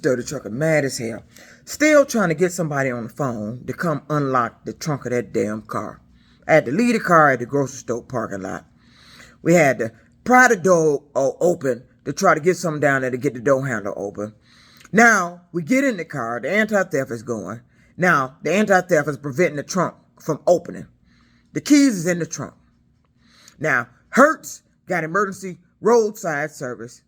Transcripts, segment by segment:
Dirty trucker, mad as hell. Still trying to get somebody on the phone to come unlock the trunk of that damn car. I had to leave the car at the grocery store parking lot. We had to pry the door open to try to get something down there to get the door handle open. Now, we get in the car, the anti-theft is going. Now, the anti-theft is preventing the trunk from opening. The keys is in the trunk. Now, Hertz got emergency roadside service.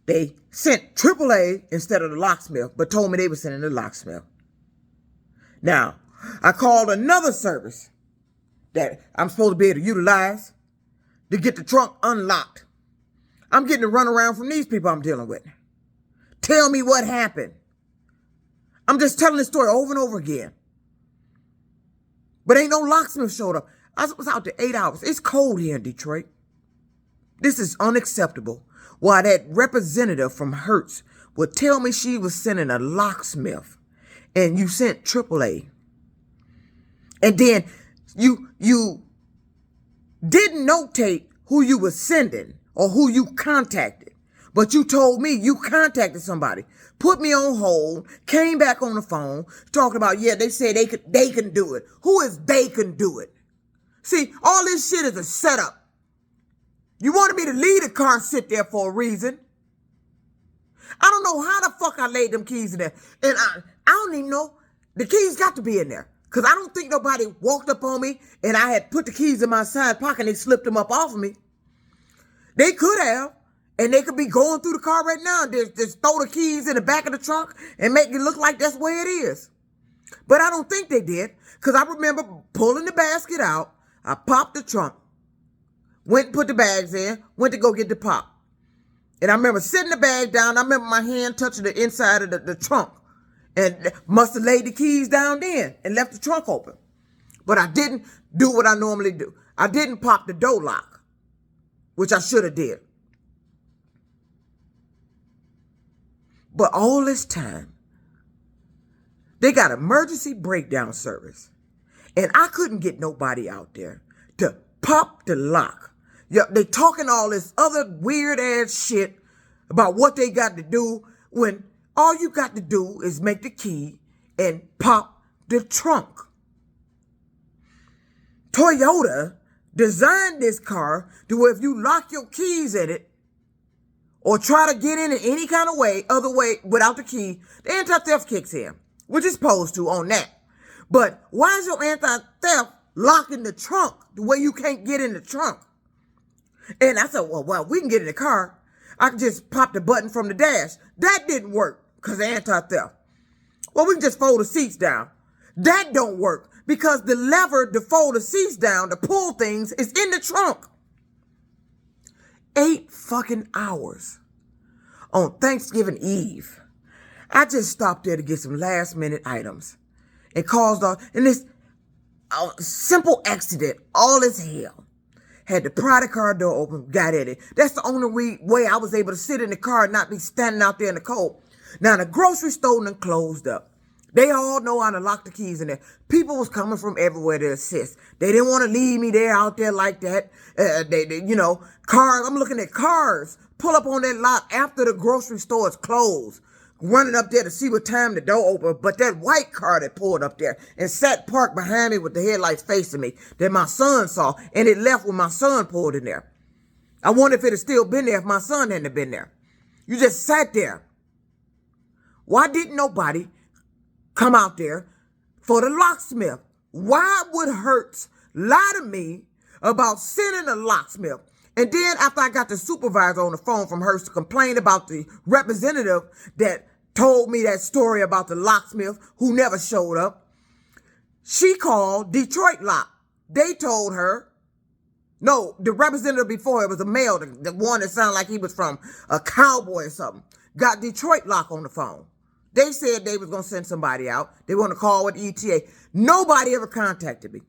They sent AAA instead of the locksmith, but told me they were sending the locksmith. Now, I called another service that I'm supposed to be able to utilize to get the trunk unlocked. I'm getting a runaround from these people I'm dealing with. Tell me what happened. I'm just telling this story over and over again. But ain't no locksmith showed up. I was out there 8 hours. It's cold here in Detroit. This is unacceptable. Why that representative from Hertz would tell me she was sending a locksmith and you sent AAA. And then you didn't notate who you were sending or who you contacted. But you told me you contacted somebody, put me on hold, came back on the phone, talking about, yeah, they said they can do it. Who is they can do it? See, all this shit is a setup. You wanted me to leave the car and sit there for a reason. I don't know how the fuck I laid them keys in there. And I don't even know. The keys got to be in there. Because I don't think nobody walked up on me and I had put the keys in my side pocket and they slipped them up off of me. They could have. And they could be going through the car right now and just throw the keys in the back of the trunk and make it look like that's the way it is. But I don't think they did. Because I remember pulling the basket out. I popped the trunk. Went and put the bags in, went to go get the pop. And I remember sitting the bag down. I remember my hand touching the inside of the trunk. And must have laid the keys down then and left the trunk open. But I didn't do what I normally do. I didn't pop the door lock, which I should have did. But all this time, they got emergency breakdown service. And I couldn't get nobody out there to pop the lock. Yeah, they talking all this other weird ass shit about what they got to do when all you got to do is make the key and pop the trunk. Toyota designed this car to where if you lock your keys in it or try to get in any kind of way, other way without the key, the anti-theft kicks in, which is supposed to on that. But why is your anti-theft locking the trunk the way you can't get in the trunk? And I said, well, we can get in the car. I can just pop the button from the dash. That didn't work because of anti-theft. Well, we can just fold the seats down. That don't work because the lever to fold the seats down, to pull things, is in the trunk. 8 fucking hours on Thanksgiving Eve. I just stopped there to get some last minute items and caused all, and this simple accident, all as hell. Had to pry the car door open, got in it. That's the only way I was able to sit in the car and not be standing out there in the cold. Now, the grocery store done closed up. They all know how to lock the keys in there. People was coming from everywhere to assist. They didn't want to leave me there out there like that. Cars, I'm looking at cars pull up on that lot after the grocery store is closed, running up there to see what time the door opened. But that white car that pulled up there and sat parked behind me with the headlights facing me that my son saw, and it left when my son pulled in there. I wonder if it had still been there if my son hadn't been there. You just sat there. Why didn't nobody come out there for the locksmith? Why would Hertz lie to me about sending a locksmith? And then after I got the supervisor on the phone from Hertz to complain about the representative that told me that story about the locksmith who never showed up, she called Detroit Lock. They told her, no, the representative before it was a male, the one that sounded like he was from a cowboy or something, got Detroit Lock on the phone. They said they was going to send somebody out. They want to call with ETA. Nobody ever contacted me.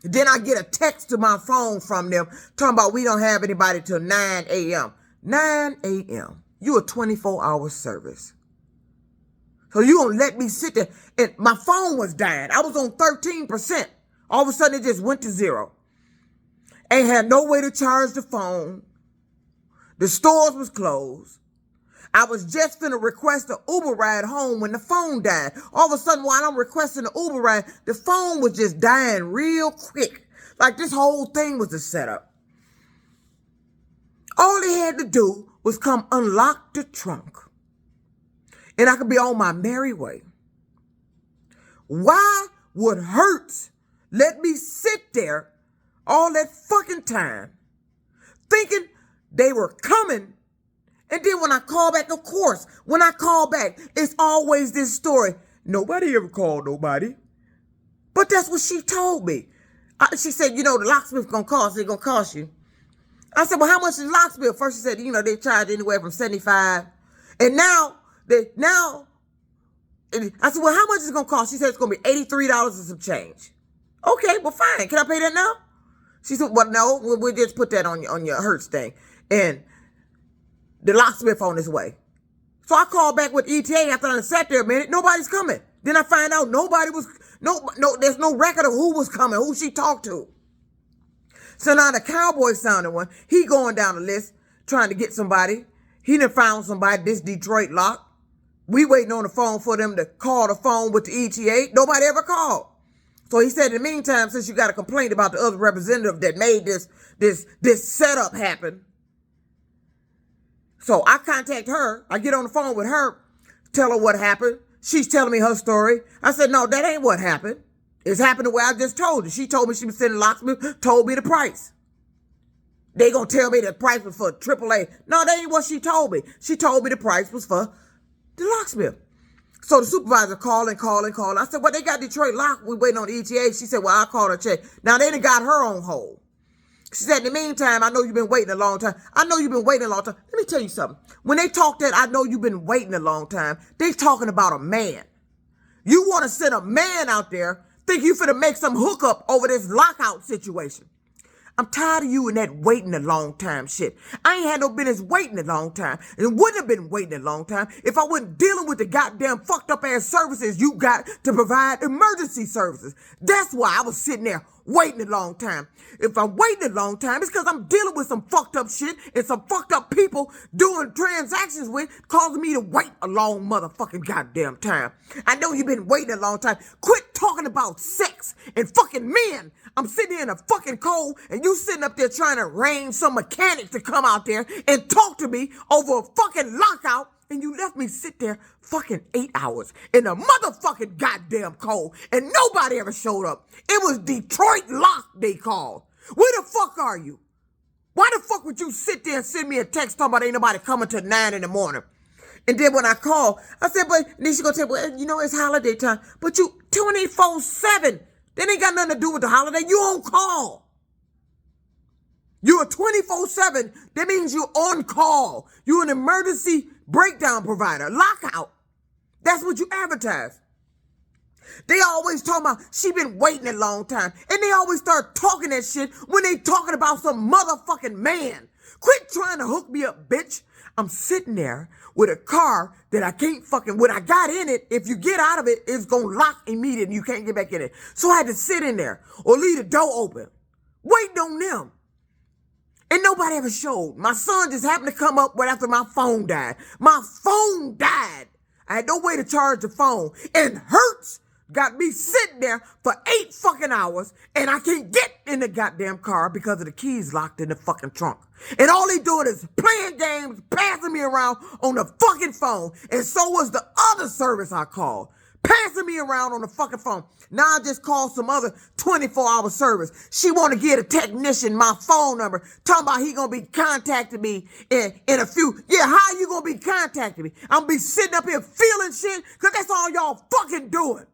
Then I get a text to my phone from them talking about we don't have anybody till 9 a.m. 9 a.m. You a 24-hour service. So you gonna let me sit there? And my phone was dying. I was on 13%. All of a sudden it just went to 0. Ain't had no way to charge the phone. The stores was closed. I was just finna request an Uber ride home when the phone died. All of a sudden, while I'm requesting an Uber ride, the phone was just dying real quick. Like this whole thing was a setup. All they had to do was come unlock the trunk, and I could be on my merry way. Why would Hertz let me sit there all that fucking time thinking they were coming? And then when I call back, of course, when I call back, it's always this story. Nobody ever called nobody. But that's what she told me. She said, the locksmith gonna cost, it's gonna cost you. I said, well, how much is the locksmith? First she said, they charge anywhere from $75. And now, I said, well, how much is it gonna cost? She said it's gonna be $83 and some change. Okay, well, fine. Can I pay that now? She said, well, no, we'll just put that on your Hertz thing. And the locksmith on his way. So I called back with ETA after I sat there a minute. Nobody's coming. Then I find out there's no record of who was coming, who she talked to. So now the cowboy sounded one. He going down the list trying to get somebody. He done found somebody, this Detroit lock. We waiting on the phone for them to call the phone with the ETA. Nobody ever called. So he said, in the meantime, since you got a complaint about the other representative that made this setup happen. So I contact her. I get on the phone with her, tell her what happened. She's telling me her story. I said, no, that ain't what happened. It's happened the way I just told you. She told me she was sending locksmith, told me the price. They gonna tell me the price was for AAA. No, that ain't what she told me. She told me the price was for the locksmith. So the supervisor called. I said, well, they got Detroit locked. We waiting on the ETA. She said, well, I'll call her check. Now they done got her on hold. She said, in the meantime, I know you've been waiting a long time. Let me tell you something. When they talk that, I know you've been waiting a long time, they talking about a man. You want to send a man out there, think you finna make some hookup over this lockout situation. I'm tired of you and that waiting a long time shit. I ain't had no business waiting a long time. And wouldn't have been waiting a long time if I wasn't dealing with the goddamn fucked up ass services you got to provide emergency services. That's why I was sitting there waiting a long time. If I'm waiting a long time, it's because I'm dealing with some fucked up shit and some fucked up people doing transactions with, causing me to wait a long motherfucking goddamn time. I know you've been waiting a long time. Quit talking about sex and fucking men. I'm sitting here in the fucking cold and you sitting up there trying to arrange some mechanic to come out there and talk to me over a fucking lockout. And you left me sit there fucking 8 hours in the motherfucking goddamn cold and nobody ever showed up. It was Detroit Lock they called. Where the fuck are you? Why the fuck would you sit there and send me a text talking about ain't nobody coming till 9 in the morning? And then when I called, I said, but then she gonna tell me, well, it's holiday time. But you 24/7. That ain't got nothing to do with the holiday. You on call. You're a 24/7. That means you're on call. You're an emergency breakdown provider. Lockout. That's what you advertise. They always talking about she been waiting a long time. And they always start talking that shit when they talking about some motherfucking man. Quit trying to hook me up, bitch. I'm sitting there with a car that I can't fucking, what I got in it, if you get out of it, it's going to lock immediately and you can't get back in it. So I had to sit in there or leave the door open, waiting on them. And nobody ever showed. My son just happened to come up right after my phone died. My phone died. I had no way to charge the phone. And Hertz got me sitting there for 8 fucking hours and I can't get in the goddamn car because of the keys locked in the fucking trunk. And all they doing is playing games, passing me around on the fucking phone. And so was the other service I called. Passing me around on the fucking phone. Now I just called some other 24-hour service. She want to get a technician my phone number, talking about he gonna be contacting me in a few. Yeah, how you gonna be contacting me? I'm gonna be sitting up here feeling shit, because that's all y'all fucking doing.